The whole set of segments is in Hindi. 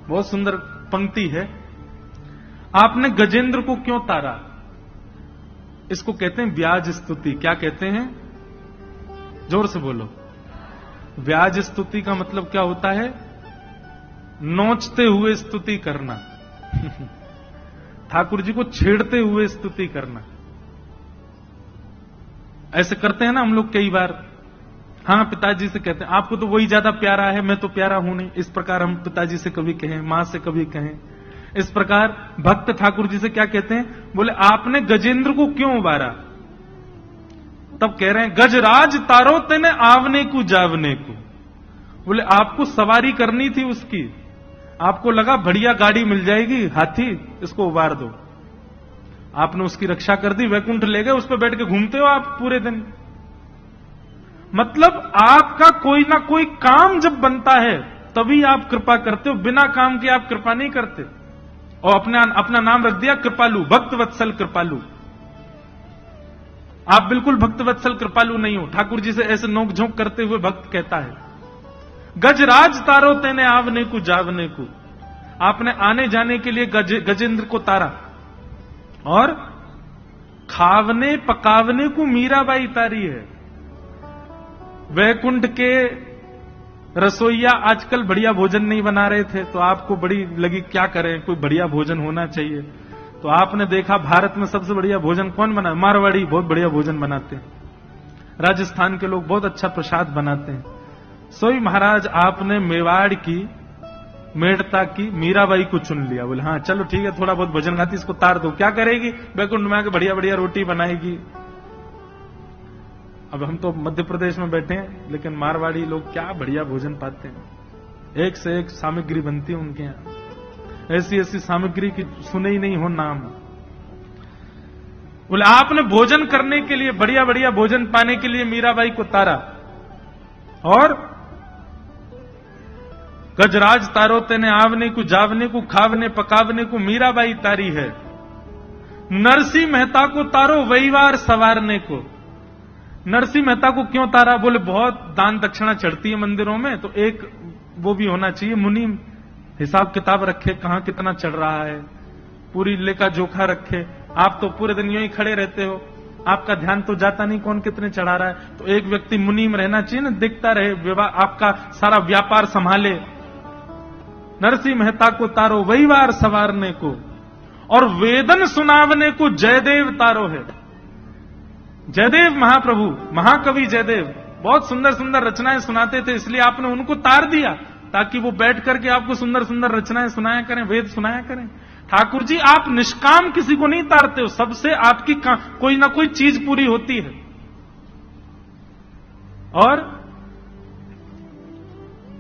बहुत सुंदर पंक्ति है। आपने गजेंद्र को क्यों तारा? इसको कहते हैं व्याज स्तुति। क्या कहते हैं? जोर से बोलो। व्याज स्तुति का मतलब क्या होता है? नोचते हुए स्तुति करना। ठाकुर जी को छेड़ते हुए स्तुति करना। ऐसे करते हैं ना हम लोग कई बार। हाँ, पिताजी से कहते हैं आपको तो वही ज्यादा प्यारा है, मैं तो प्यारा हूं नहीं। इस प्रकार हम पिताजी से कभी कहें, मां से कभी कहें। इस प्रकार भक्त ठाकुर जी से क्या कहते हैं? बोले आपने गजेंद्र को क्यों उबारा? तब कह रहे हैं गजराज तारो तेने आवने को जावने को। बोले आपको सवारी करनी थी उसकी, आपको लगा बढ़िया गाड़ी मिल जाएगी, हाथी, इसको उबार दो। आपने उसकी रक्षा कर दी, वैकुंठ ले गए, उस पर बैठ के घूमते हो आप पूरे दिन। मतलब आपका कोई ना कोई काम जब बनता है तभी आप कृपा करते हो, बिना काम के आप कृपा नहीं करते। और अपना नाम रख दिया कृपालु, भक्त वत्सल कृपालु। आप बिल्कुल भक्त वत्सल कृपालु नहीं हो। ठाकुर जी से ऐसे नोक झोंक करते हुए भक्त कहता है गजराज तारो तेने आवने को जावने को। आपने आने जाने के लिए गजेंद्र को तारा, और खावने पकावने को मीराबाई तारी है। वैकुंठ के रसोईया आजकल बढ़िया भोजन नहीं बना रहे थे, तो आपको बड़ी लगी क्या करें, कोई बढ़िया भोजन होना चाहिए। तो आपने देखा भारत में सबसे बढ़िया भोजन कौन बना? मारवाड़ी बहुत बढ़िया भोजन बनाते हैं। राजस्थान के लोग बहुत अच्छा प्रसाद बनाते हैं। सोई महाराज आपने मेवाड़ की, मेड़ता की मीराबाई को चुन लिया। बोले हाँ चलो ठीक है, थोड़ा बहुत भोजन खाती, इसको तार दो। क्या करेगी? वैकुंठ में आके बढ़िया बढ़िया रोटी बनाएगी। अब हम तो मध्य प्रदेश में बैठे हैं, लेकिन मारवाड़ी लोग क्या बढ़िया भोजन पाते हैं। एक से एक सामग्री बनती है उनके यहां, ऐसी ऐसी सामग्री की सुने ही नहीं हो नाम। बोले आपने भोजन करने के लिए, बढ़िया बढ़िया भोजन पाने के लिए मीराबाई को तारा, और गजराज तारो तेने आवने को जावने को खावने पकावने को मीराबाई तारी है। नरसिंह मेहता को तारो वहीवार सवारने को। नरसिंह मेहता को क्यों तारा? बोले बहुत दान दक्षिणा चढ़ती है मंदिरों में, तो एक वो भी होना चाहिए, मुनि हिसाब किताब रखे, कहां कितना चढ़ रहा है, पूरी लेखा जोखा रखे। आप तो पूरे दिन यूं ही खड़े रहते हो, आपका ध्यान तो जाता नहीं कौन कितने चढ़ा रहा है। तो एक व्यक्ति मुनि में रहना चाहिए ना, दिखता रहे, आपका सारा व्यापार संभाले। नरसिंह मेहता को तारो वहीवार सवारने को, और वेदन सुनावने को जयदेव तारो है। जयदेव महाप्रभु, महाकवि जयदेव बहुत सुंदर सुंदर रचनाएं सुनाते थे, इसलिए आपने उनको तार दिया ताकि वो बैठ करके आपको सुंदर सुंदर रचनाएं सुनाया करें, वेद सुनाया करें। ठाकुर जी आप निष्काम किसी को नहीं तारते हो, सबसे आपकी कोई ना कोई चीज पूरी होती है। और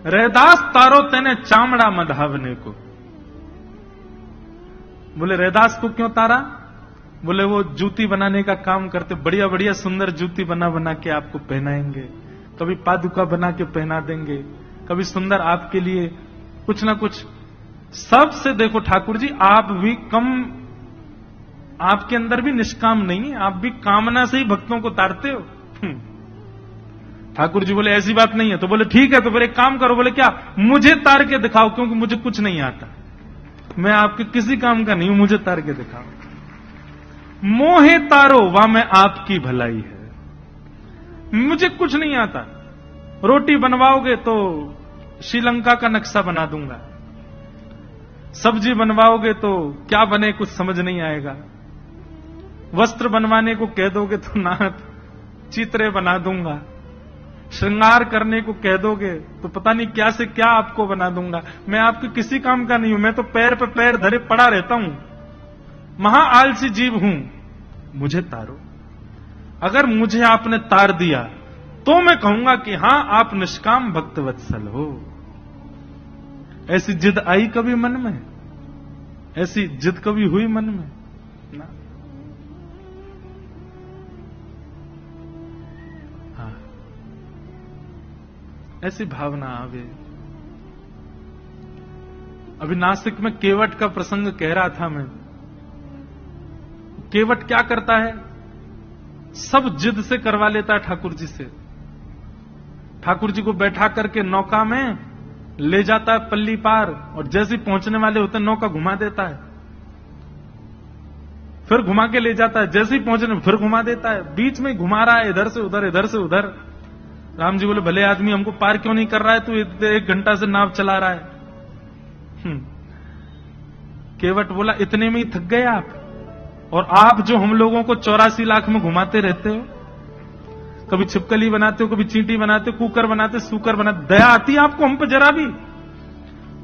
रैदास तारो तेने चामड़ा मधावने को। बोले रैदास को क्यों तारा? बोले वो जूती बनाने का काम करते, बढ़िया बढ़िया सुंदर जूती बना बना के आपको पहनाएंगे, कभी पादुका बना के पहना देंगे, कभी सुंदर आपके लिए कुछ ना कुछ। सबसे देखो ठाकुर जी आप भी कम, आपके अंदर भी निष्काम नहीं है, आप भी कामना से ही भक्तों को तारते हो। ठाकुर जी बोले ऐसी बात नहीं है। तो बोले ठीक है, तो बोले एक काम करो। बोले क्या? मुझे तार के दिखाओ, क्योंकि मुझे कुछ नहीं आता, मैं आपके किसी काम का नहीं हूं, मुझे तार के दिखाओ। मोहे तारो वह मैं आपकी भलाई है। मुझे कुछ नहीं आता, रोटी बनवाओगे तो श्रीलंका का नक्शा बना दूंगा, सब्जी बनवाओगे तो क्या बने कुछ समझ नहीं आएगा, वस्त्र बनवाने को कह दोगे तो नाथ चित्रे बना दूंगा, श्रृंगार करने को कह दोगे तो पता नहीं क्या से क्या आपको बना दूंगा। मैं आपके किसी काम का नहीं हूं, मैं तो पैर पे पैर धरे पड़ा रहता हूं, महा आलसी जीव हूं, मुझे तारो। अगर मुझे आपने तार दिया तो मैं कहूंगा कि हां आप निष्काम भक्त वत्सल हो। ऐसी जिद आई कभी मन में? ऐसी जिद कभी हुई मन में ना? हाँ, ऐसी भावना आवे। अभी नासिक में केवट का प्रसंग कह रहा था मैं। केवट क्या करता है? सब जिद से करवा लेता है ठाकुर जी से। ठाकुर जी को बैठा करके नौका में ले जाता है पल्ली पार, और जैसे पहुंचने वाले होते नौका घुमा देता है, फिर घुमा के ले जाता है, जैसे ही पहुंचने फिर घुमा देता है, बीच में घुमा रहा है, इधर से उधर इधर से उधर। राम जी बोले भले आदमी, हमको पार क्यों नहीं कर रहा है, तू 1 घंटा से नाव चला रहा है। केवट बोला इतने में ही थक गए आप, और आप जो हम लोगों को 84 लाख में घुमाते रहते हो, कभी छिपकली बनाते हो, कभी चींटी बनाते हो, कुकर बनाते, सूकर बनाते, दया आती है आपको हम पे जरा भी?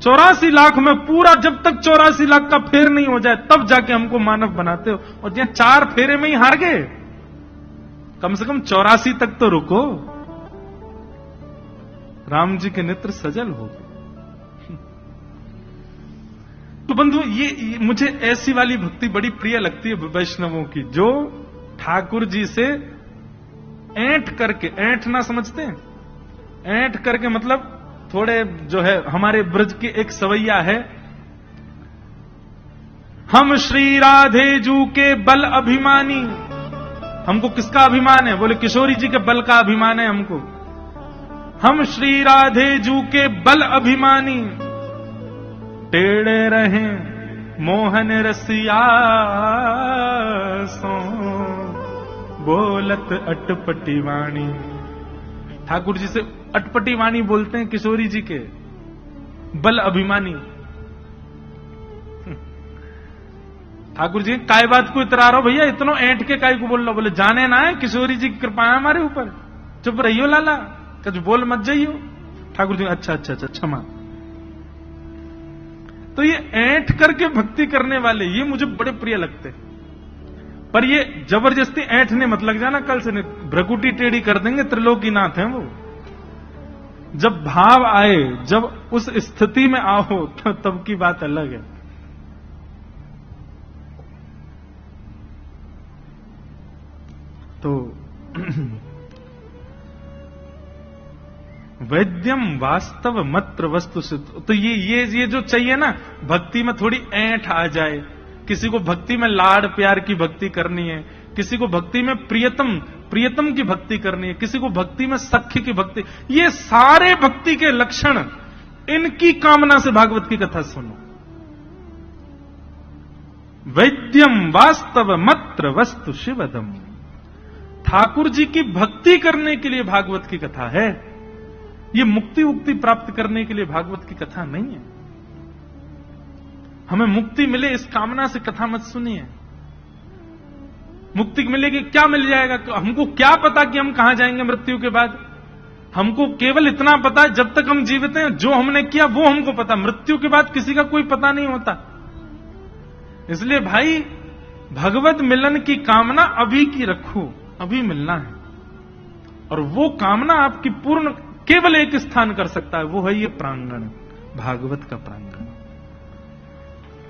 84 लाख में पूरा, जब तक 84 लाख का फेर नहीं हो जाए तब जाके हमको मानव बनाते हो, और जहां 4 फेरे में ही हार गए, कम से कम 84 तक तो रुको। राम जी के नेत्र सजल हो गए। तो बंधु, ये मुझे ऐसी वाली भक्ति बड़ी प्रिय लगती है वैष्णवों की, जो ठाकुर जी से ऐंठ करके, ऐंठ ना समझते हैं, ऐंठ करके मतलब थोड़े जो है हमारे ब्रज के एक सवैया है, हम श्री राधे जू के बल अभिमानी। हमको किसका अभिमान है? बोले किशोरी जी के बल का अभिमान है हमको। हम श्री राधे जू के बल अभिमानी, टेढ़े रहे मोहन रसिया सो बोलत अटपटी वाणी। ठाकुर जी से अटपटी वाणी बोलते हैं किशोरी जी के, बल अभिमानी। ठाकुर जी काय बात को इतरा रहो भैया, इतनो ऐंठ के काय को बोल रहा? बोले जाने ना है किशोरी जी की कृपा है हमारे ऊपर, चुप रहियो लाला, कुछ बोल मत जाइयो। ठाकुर जी अच्छा अच्छा अच्छा क्षमा। तो ये ऐंठ करके भक्ति करने वाले ये मुझे बड़े प्रिय लगते हैं, पर ये जबरदस्ती ऐंठने मत लग जाना, कल से भ्रकुटी टेढ़ी कर देंगे, त्रिलोकीनाथ हैं वो। जब भाव आए, जब उस स्थिति में आओ तब की बात अलग है। तो वैद्यम वास्तव मत्र वस्तु सिद्ध। तो ये जो चाहिए ना, भक्ति में थोड़ी ऐंठ आ जाए, किसी को भक्ति में लाड़ प्यार की भक्ति करनी है, किसी को भक्ति में प्रियतम की भक्ति करनी है, किसी को भक्ति में सख्य की भक्ति, ये सारे भक्ति के लक्षण, इनकी कामना से भागवत की कथा सुनो। वैद्यम वास्तव मत्र वस्तु शिवदम। ठाकुर जी की भक्ति करने के लिए भागवत की कथा है, ये मुक्ति उक्ति प्राप्त करने के लिए भागवत की कथा नहीं है। हमें मुक्ति मिले इस कामना से कथा मत सुनिए। मुक्ति मिलेगी, क्या मिल जाएगा? हमको क्या पता कि हम कहां जाएंगे मृत्यु के बाद? हमको केवल इतना पता है जब तक हम जीवित हैं, जो हमने किया वो हमको पता। मृत्यु के बाद किसी का कोई पता नहीं होता। इसलिए भाई, भगवत मिलन की कामना अभी की रखो, अभी मिलना है। और वो कामना आपकी पूर्ण केवल एक स्थान कर सकता है, वो है ये प्रांगण, भागवत का प्रांगण।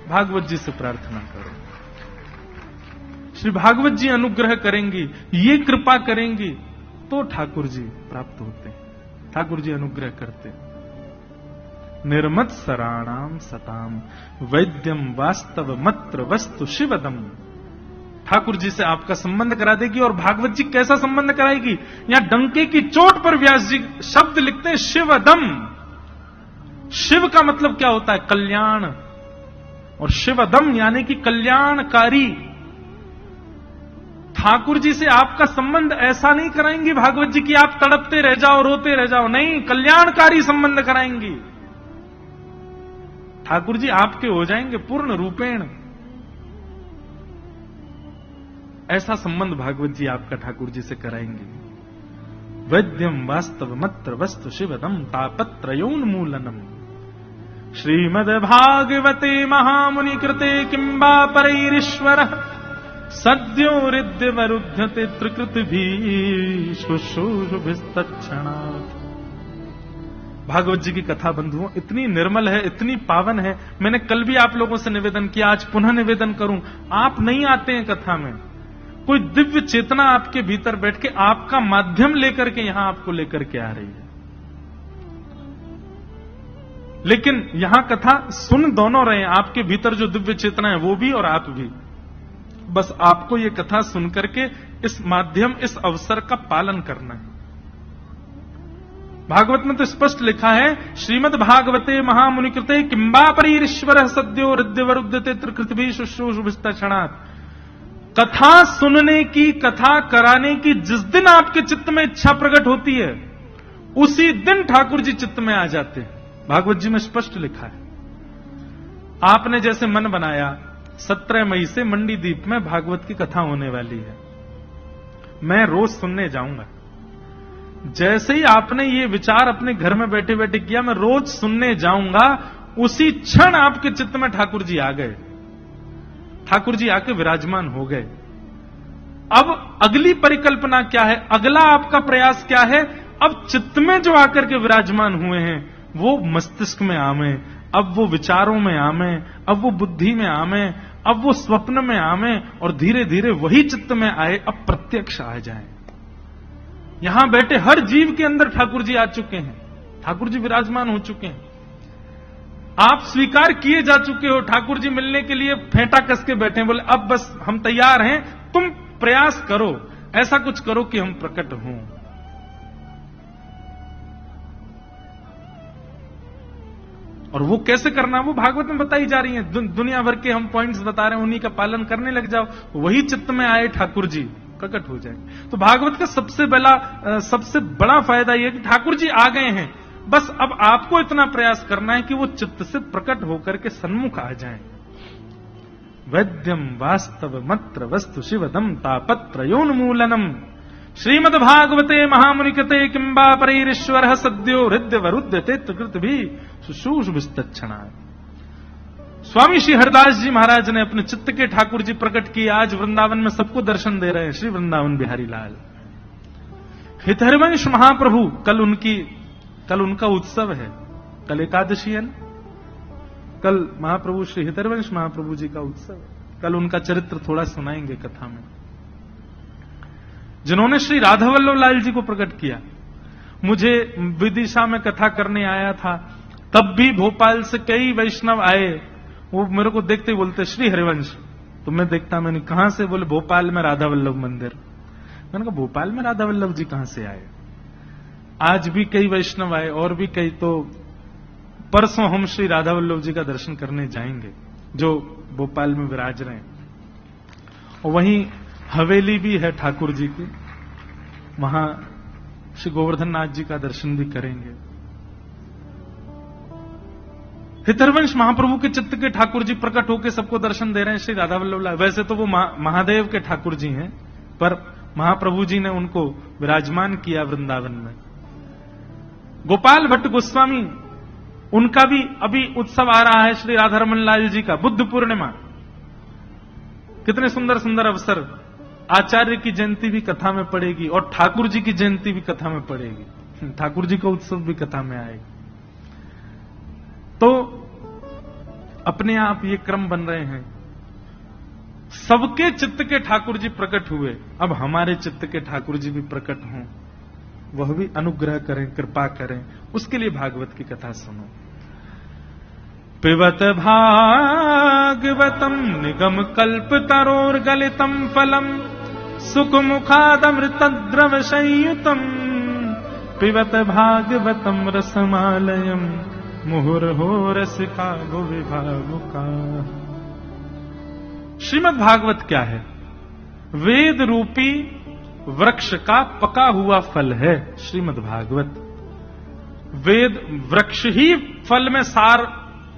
भागवत जी से प्रार्थना करो, श्री भागवत जी अनुग्रह करेंगी, ये कृपा करेंगी तो ठाकुर जी प्राप्त होते हैं, ठाकुर जी अनुग्रह करते हैं। निर्मत सराणाम सताम वैद्यम वास्तव मत्र वस्तु शिवदम। ठाकुर जी से आपका संबंध करा देगी। और भागवत जी कैसा संबंध कराएगी? यहां डंके की चोट पर व्यास जी शब्द लिखते हैं शिवदम। शिव का मतलब क्या होता है? कल्याण। और शिवदम यानी कि कल्याणकारी। ठाकुर जी से आपका संबंध ऐसा नहीं कराएंगी भागवत जी की आप तड़पते रह जाओ, रोते रह जाओ, नहीं, कल्याणकारी संबंध कराएंगी। ठाकुर जी आपके हो जाएंगे पूर्ण रूपेण। ऐसा संबंध भागवत जी आपका ठाकुर जी से कराएंगे। वैद्यम वास्तव मत्र वस्तु शिवदम तापत्रयोन्मूलनम। श्रीमद् भागवते महामुनि कृते किंबा परैरीश्वर सद्यो हृद्यवरुध्यते त्रिकृतिभिः शुश्रूषुभिस्तत्क्षणात्। भागवत जी की कथा बंधुओं इतनी निर्मल है, इतनी पावन है। मैंने कल भी आप लोगों से निवेदन किया, आज पुनः निवेदन करूं। आप नहीं आते हैं कथा में, कोई दिव्य चेतना आपके भीतर बैठ के आपका माध्यम लेकर के यहां आपको लेकर के आ रही है। लेकिन यहां कथा सुन दोनों रहे हैं, आपके भीतर जो दिव्य चेतना है वो भी और आप भी। बस आपको ये कथा सुन करके इस माध्यम, इस अवसर का पालन करना है। भागवत में तो स्पष्ट लिखा है, श्रीमद् भागवते महामुनिकृते किंबा परीश्वर सद्यो हृदयवरुद्धते त्रिकृतभि शुश्रूषुभिस्तक्षणात्। कथा सुनने की, कथा कराने की जिस दिन आपके चित्त में इच्छा प्रकट होती है, उसी दिन ठाकुर जी चित्त में आ जाते हैं। भागवत जी में स्पष्ट लिखा है। आपने जैसे मन बनाया, 17 मई से मंडी द्वीप में भागवत की कथा होने वाली है, मैं रोज सुनने जाऊंगा। जैसे ही आपने ये विचार अपने घर में बैठे बैठे किया, मैं रोज सुनने जाऊंगा, उसी क्षण आपके चित्त में ठाकुर जी आ गए, ठाकुर जी आके विराजमान हो गए। अब अगली परिकल्पना क्या है, अगला आपका प्रयास क्या है? अब चित्त में जो आकर के विराजमान हुए हैं वो मस्तिष्क में आवे, अब वो विचारों में आवे, अब वो बुद्धि में आवे, अब वो स्वप्न में आवे, और धीरे धीरे वही चित्त में आए, अब प्रत्यक्ष आ जाए। यहां बैठे हर जीव के अंदर ठाकुर जी आ चुके हैं, ठाकुर जी विराजमान हो चुके हैं। आप स्वीकार किए जा चुके हो, ठाकुर जी मिलने के लिए फेंटा कस के बैठे हैं, बोले अब बस हम तैयार हैं, तुम प्रयास करो, ऐसा कुछ करो कि हम प्रकट हों। और वो कैसे करना, वो भागवत में बताई जा रही है। दुनिया भर के हम पॉइंट्स बता रहे हैं, उन्हीं का पालन करने लग जाओ, वही चित्त में आए ठाकुर जी, प्रकट हो जाए। तो भागवत का सबसे बड़ा फायदा यह कि ठाकुर जी आ गए हैं, बस अब आपको इतना प्रयास करना है कि वो चित्त से प्रकट होकर के सन्मुख आ जाएं। वैद्यम वास्तव मत्र वस्तु शिवदम तापत्रयोन्मूलनम श्रीमद् भागवते महामुनिकृते किंबा परीश्वर सद्यो हृदयवरुद्धते त्रिकृतभि शुश्रूषुभिस्तक्षणात्। स्वामी श्री हरिदास जी महाराज ने अपने चित्त के ठाकुर जी प्रकट किए, आज वृंदावन में सबको दर्शन दे रहे हैं। श्री वृंदावन बिहारी लाल हितहरिवंश महाप्रभु, कल उनका उत्सव है, कल एकादशी है ना, कल महाप्रभु श्री हितहरिवंश महाप्रभु जी का उत्सव है। कल उनका चरित्र थोड़ा सुनाएंगे कथा में, जिन्होंने श्री राधा वल्लभ लाल जी को प्रकट किया। मुझे विदिशा में कथा करने आया था, तब भी भोपाल से कई वैष्णव आए, वो मेरे को देखते ही बोलते श्री हरिवंश। तो मैं देखता, मैंने कहां से? बोले भोपाल में राधा वल्लभ मंदिर। मैंने कहा भोपाल में राधा वल्लभ जी कहां से आए? आज भी कई वैष्णव आए, और भी कई। तो परसों हम श्री राधा वल्लभ जी का दर्शन करने जाएंगे, जो भोपाल में विराज रहे हैं। और वहीं हवेली भी है ठाकुर जी की, वहां श्री गोवर्धन नाथ जी का दर्शन भी करेंगे। हितहरिवंश महाप्रभु के चित्त के ठाकुर जी प्रकट होकर सबको दर्शन दे रहे हैं, श्री राधा वल्लभ लाल। वैसे तो वो महादेव के ठाकुर जी हैं, पर महाप्रभु जी ने उनको विराजमान किया वृंदावन में। गोपाल भट्ट गोस्वामी, उनका भी अभी उत्सव आ रहा है, श्री राधारमण लाल जी का, बुद्ध पूर्णिमा। कितने सुंदर सुंदर अवसर। आचार्य की जयंती भी कथा में पड़ेगी, और ठाकुर जी की जयंती भी कथा में पड़ेगी, ठाकुर जी का उत्सव भी कथा में आएगा। तो अपने आप ये क्रम बन रहे हैं। सबके चित्त के ठाकुर जी प्रकट हुए, अब हमारे चित्त के ठाकुर जी भी प्रकट हों, वह भी अनुग्रह करें, कृपा करें। उसके लिए भागवत की कथा सुनो। पिबत भागवतम निगम कल्प तरोर गलितम फलम सुख मुखादमृत द्रव संयुतम पिबत भागवतम रसमालयम मुहुर्हो रसिका विभावुका। श्रीमद् भागवत क्या है? वेद रूपी वृक्ष का पका हुआ फल है श्रीमद् भागवत। वेद वृक्ष ही फल में सार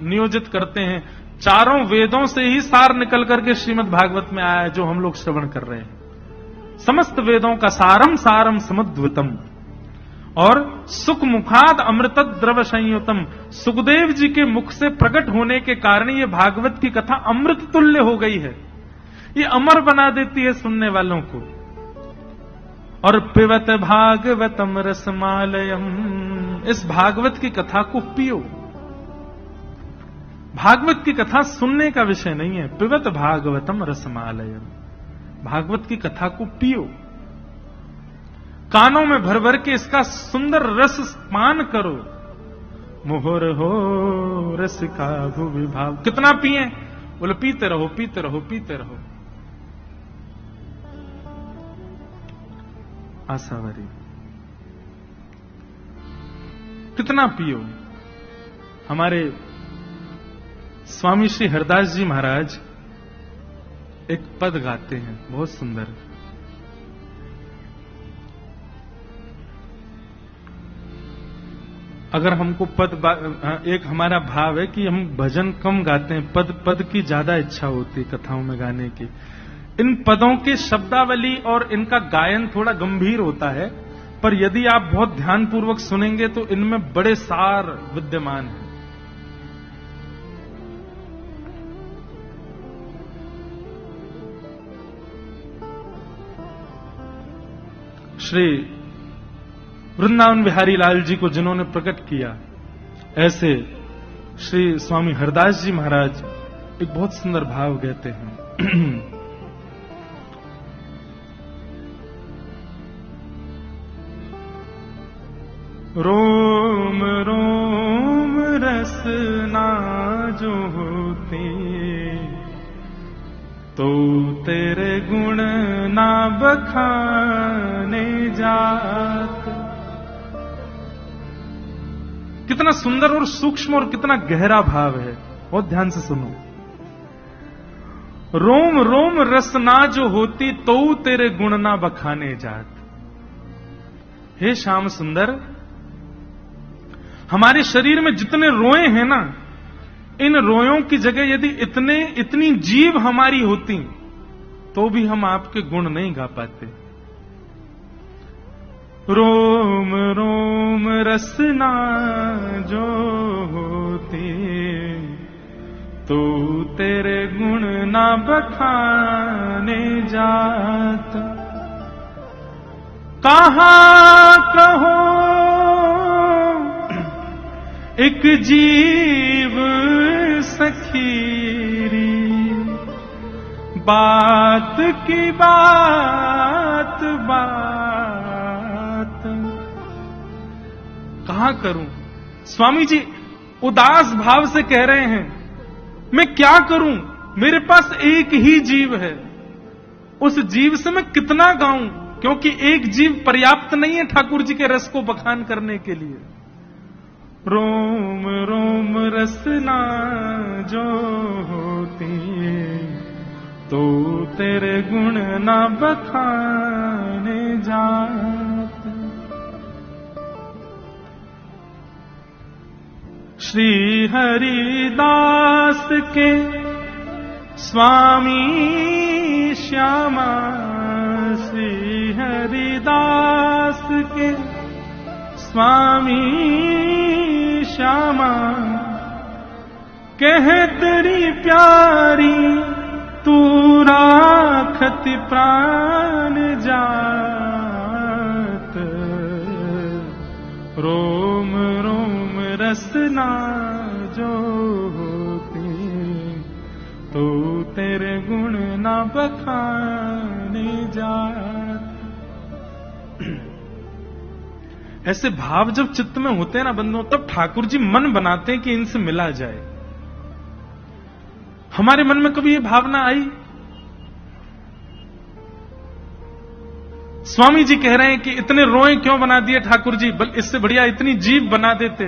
नियोजित करते हैं। चारों वेदों से ही सार निकल करके श्रीमद् भागवत में आया है, जो हम लोग श्रवण कर रहे हैं। समस्त वेदों का सारम सारम समुद्वितम, और सुख मुखाद अमृत द्रव संयुतम। सुखदेव जी के मुख से प्रकट होने के कारण ये भागवत की कथा अमृत तुल्य हो गई है, ये अमर बना देती है सुनने वालों को। और पिबत भागवतम रसमालयम, इस भागवत की कथा को पियो। भागवत की कथा सुनने का विषय नहीं है। पिबत भागवतम रसमालयम, भागवत की कथा को पियो, कानों में भर भर के इसका सुंदर रस पान करो। मुहुर हो रसिका भुवि भाव। कितना पिए? बोले पीते रहो, पीते रहो, पीते रहो। आशावरी कितना पियो। हमारे स्वामी श्री हरदास जी महाराज एक पद गाते हैं, बहुत सुंदर। अगर हमको एक हमारा भाव है कि हम भजन कम गाते हैं, पद की ज्यादा इच्छा होती है कथाओं में गाने की। इन पदों के शब्दावली और इनका गायन थोड़ा गंभीर होता है, पर यदि आप बहुत ध्यानपूर्वक सुनेंगे तो इनमें बड़े सार विद्यमान हैं। श्री वृंदावन बिहारी लाल जी को जिन्होंने प्रकट किया, ऐसे श्री स्वामी हरदास जी महाराज एक बहुत सुंदर भाव कहते हैं। रोम रोम रसना जो होती, तो तेरे गुण ना बखाने जात। कितना सुंदर और सूक्ष्म और कितना गहरा भाव है, बहुत ध्यान से सुनो। रोम रोम रसना जो होती, तो तेरे गुण ना बखाने जात। हे श्याम सुंदर, हमारे शरीर में जितने रोए हैं ना, इन रोयों की जगह यदि इतनी जीभ हमारी होती तो भी हम आपके गुण नहीं गा पाते। रोम रोम रसना जो होती, तो तेरे गुण ना बखाने जात। कहाँ कहो एक जीव सखीरी, बात की बात बात। कहां करूं? स्वामी जी उदास भाव से कह रहे हैं, मैं क्या करूं? मेरे पास एक ही जीव है, उस जीव से मैं कितना गाऊं? क्योंकि एक जीव पर्याप्त नहीं है ठाकुर जी के रस को बखान करने के लिए। रोम रोम रसना जो होती, तो तेरे गुण ना बखाने जात। श्री हरिदास के स्वामी श्यामा, श्री हरिदास के स्वामी श्यामा, कह तेरी प्यारी तू राखत प्राण जात। रोम रोम रसना जो होती, तो तेरे गुण ना बखाने जात। ऐसे भाव जब चित्त में होते हैं ना बंधुओं, तब ठाकुर जी मन बनाते हैं कि इनसे मिला जाए। हमारे मन में कभी ये भावना आई? स्वामी जी कह रहे हैं कि इतने रोए क्यों बना दिए ठाकुर जी, इससे बढ़िया इतनी जीभ बना देते,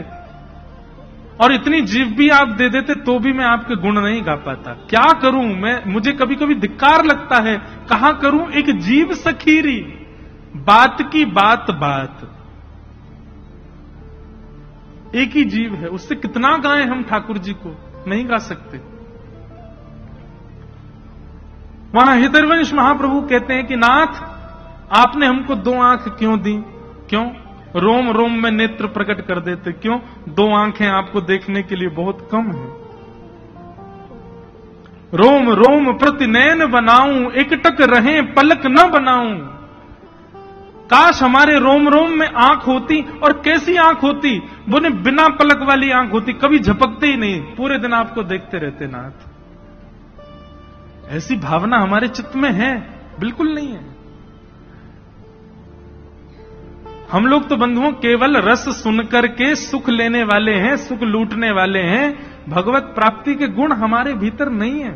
और इतनी जीभ भी आप दे देते तो भी मैं आपके गुण नहीं गा पाता। क्या करूं मैं? मुझे कभी कभी धिक्कार लगता है, कहां करूं एक जीभ सखीरी, बात की बात बात। एक ही जीव है, उससे कितना गाएं हम ठाकुर जी को? नहीं गा सकते। वहां हितरवंश महाप्रभु कहते हैं कि नाथ आपने हमको 2 आंख क्यों दी? क्यों? रोम रोम में नेत्र प्रकट कर देते। क्यों? 2 आंखें आपको देखने के लिए बहुत कम है। रोम रोम प्रति नयन बनाऊं, एकटक रहे पलक न बनाऊं। काश हमारे रोम रोम में आंख होती, और कैसी आंख होती? बोले बिना पलक वाली आंख होती, कभी झपकते ही नहीं, पूरे दिन आपको देखते रहते नाथ। ऐसी भावना हमारे चित्त में है? बिल्कुल नहीं है। हम लोग तो बंधुओं केवल रस सुनकर के सुख लेने वाले हैं, सुख लूटने वाले हैं। भगवत प्राप्ति के गुण हमारे भीतर नहीं है।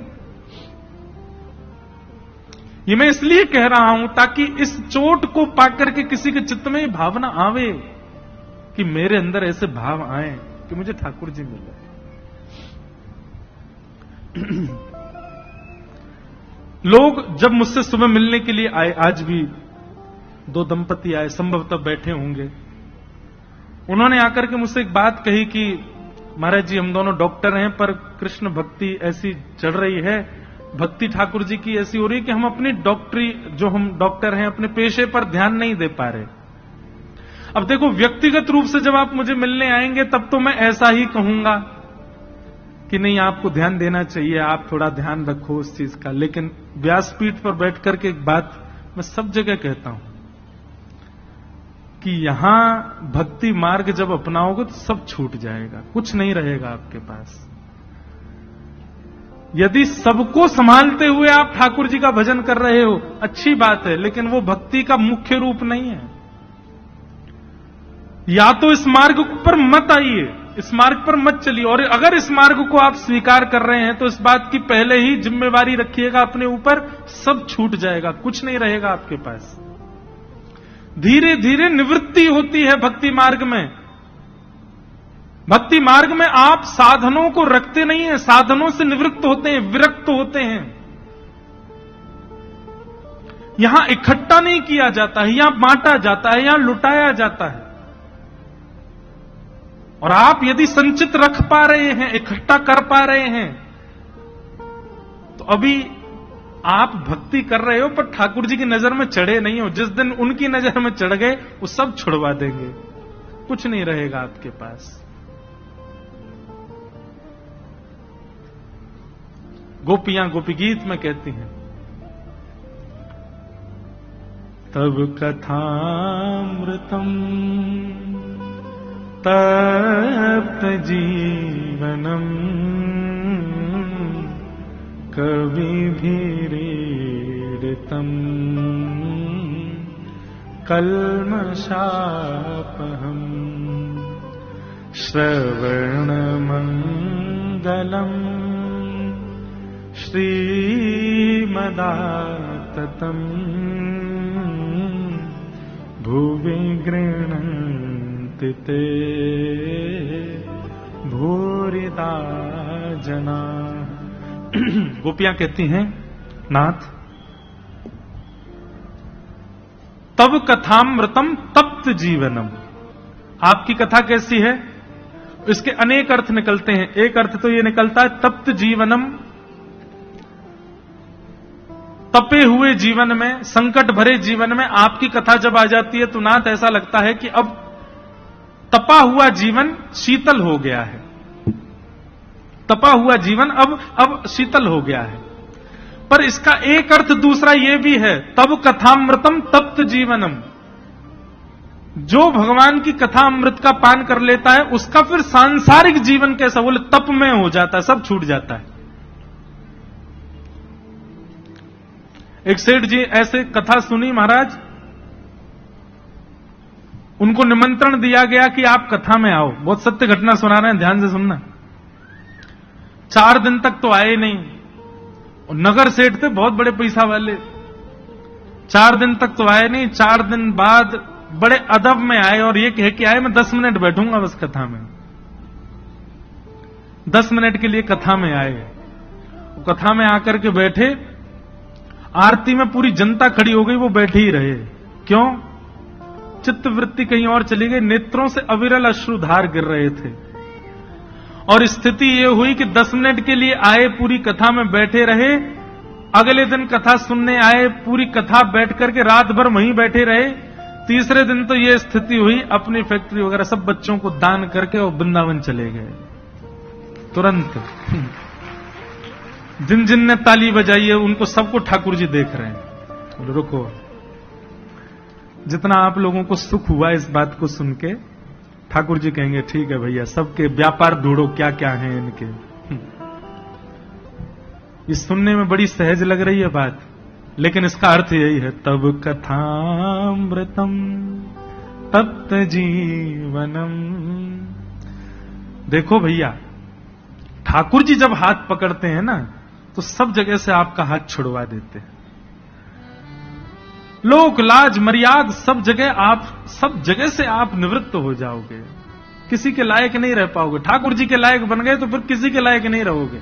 ये मैं इसलिए कह रहा हूं ताकि इस चोट को पाकर के किसी के चित्त में भावना आवे। कि मेरे अंदर ऐसे भाव आए कि मुझे ठाकुर जी मिले। लोग जब मुझसे सुबह मिलने के लिए आए, आज भी 2 दंपति आए, संभवतः बैठे होंगे, उन्होंने आकर के मुझसे एक बात कही कि महाराज जी हम दोनों डॉक्टर हैं, पर कृष्ण भक्ति ऐसी चढ़ रही है, भक्ति ठाकुर जी की ऐसी हो रही है कि हम अपनी डॉक्टरी, जो हम डॉक्टर हैं, अपने पेशे पर ध्यान नहीं दे पा रहे। अब देखो, व्यक्तिगत रूप से जब आप मुझे मिलने आएंगे तब तो मैं ऐसा ही कहूंगा कि नहीं आपको ध्यान देना चाहिए, आप थोड़ा ध्यान रखो उस चीज का। लेकिन व्यासपीठ पर बैठ करके एक बात मैं सब जगह कहता हूं कि यहां भक्ति मार्ग जब अपनाओगे तो सब छूट जाएगा, कुछ नहीं रहेगा आपके पास। यदि सबको संभालते हुए आप ठाकुर जी का भजन कर रहे हो, अच्छी बात है, लेकिन वो भक्ति का मुख्य रूप नहीं है। या तो इस मार्ग पर मत आइए, इस मार्ग पर मत चलिए, और अगर इस मार्ग को आप स्वीकार कर रहे हैं तो इस बात की पहले ही जिम्मेवारी रखिएगा अपने ऊपर, सब छूट जाएगा, कुछ नहीं रहेगा आपके पास। धीरे धीरे निवृत्ति होती है भक्ति मार्ग में। भक्ति मार्ग में आप साधनों को रखते नहीं हैं, साधनों से निवृत्त होते हैं, विरक्त होते हैं। यहां इकट्ठा नहीं किया जाता है, यहां बांटा जाता है, यहां लुटाया जाता है। और आप यदि संचित रख पा रहे हैं, इकट्ठा कर पा रहे हैं, तो अभी आप भक्ति कर रहे हो, पर ठाकुर जी की नजर में चढ़े नहीं हो। जिस दिन उनकी नजर में चढ़ गए, वो सब छुड़वा देंगे, कुछ नहीं रहेगा आपके पास। गोपियां गोपी गीत में कहती हैं, तब कथामृतम तप्त जीवनम कविभिरीडितम कल्मषापहम् श्रवणमङ्गलम् श्रीमदाततम् भुवि गृह्णन्ति ते भूरिदा जना। गोपियां कहती हैं, नाथ तब कथामृतम तप्त जीवनम, आपकी कथा कैसी है? इसके अनेक अर्थ निकलते हैं। एक अर्थ तो यह निकलता है तप्त जीवनम, तपे हुए जीवन में, संकट भरे जीवन में आपकी कथा जब आ जाती है तो नाथ ऐसा लगता है कि अब तपा हुआ जीवन शीतल हो गया है, तपा हुआ जीवन अब शीतल हो गया है। पर इसका एक अर्थ दूसरा यह भी है, तब कथामृतम तप्त जीवनम, जो भगवान की कथा अमृत का पान कर लेता है उसका फिर सांसारिक जीवन कैसा, बोले तप में हो जाता है, सब छूट जाता है। एक सेठ जी ऐसे कथा सुनी महाराज, उनको निमंत्रण दिया गया कि आप कथा में आओ। बहुत सत्य घटना सुना रहे हैं, ध्यान से सुनना। 4 दिन तक तो आए नहीं, और नगर सेठ थे बहुत बड़े पैसा वाले। 4 दिन तक तो आए नहीं, 4 दिन बाद बड़े अदब में आए और ये कह के आए मैं 10 मिनट बैठूंगा बस कथा में। 10 मिनट के लिए कथा में आए, कथा में आकर के बैठे, आरती में पूरी जनता खड़ी हो गई, वो बैठे ही रहे। क्यों? चित्त वृत्ति कहीं और चली गई, नेत्रों से अविरल अश्रुधार गिर रहे थे। और स्थिति ये हुई कि 10 मिनट के लिए आए, पूरी कथा में बैठे रहे, अगले दिन कथा सुनने आए, पूरी कथा बैठ करके रात भर वहीं बैठे रहे। तीसरे दिन तो ये स्थिति हुई, अपनी फैक्ट्री वगैरह सब बच्चों को दान करके और वृंदावन चले गए तुरंत। जिन जिन ने ताली बजाई है उनको सबको ठाकुर जी देख रहे हैं। रुको, जितना आप लोगों को सुख हुआ इस बात को सुन के, ठाकुर जी कहेंगे ठीक है भैया, सबके व्यापार ढूंढो क्या क्या है इनके। इस सुनने में बड़ी सहज लग रही है बात, लेकिन इसका अर्थ यही है, तब कथामृतम तप्त जीवनम। देखो भैया, ठाकुर जी जब हाथ पकड़ते हैं ना तो सब जगह से आपका हाथ छुड़वा देते हैं। लोक लाज मर्याद सब जगह से आप निवृत्त हो जाओगे, किसी के लायक नहीं रह पाओगे। ठाकुर जी के लायक बन गए तो फिर किसी के लायक नहीं रहोगे।